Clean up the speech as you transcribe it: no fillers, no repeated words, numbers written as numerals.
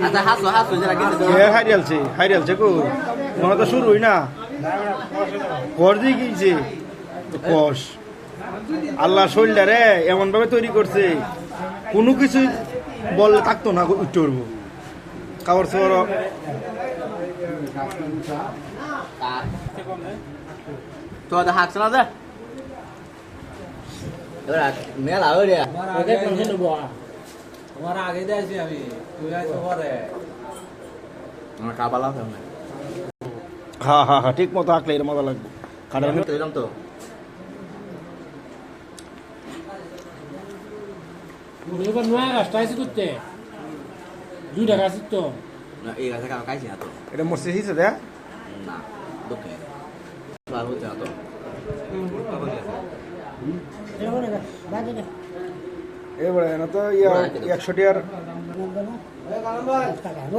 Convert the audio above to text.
আচ্ছা হাসো হাসো যারা কিন্তু হাইরালছে কো মনে তো শুরুই না কর দিয়ে গিয়েছে কষ আল্লাহ শরীরটা রে এমন ভাবে তৈরি করছে কোনো কিছু বললে থাকতো না উঠতে উঠবো কাপড় চোর তো হাসছে না যে মেলা ওরে তোমার আগে যাইছি আমি তুই আইছো পরে আমার কাবালা হবে হ্যাঁ হ্যাঁ হ্যাঁ ঠিক মতো আঁকলে এর মজা লাগবে খাটার আমি তো এলাম তো এবার নয়া গাছটা আছে করতে 2 টাকা আছে তো না এই গাছে কাও কাইছি না তো এটা মরছে হিসে দেখ না দুঃখে আর হচ্ছে না তো এবারে না তো 100 টাকার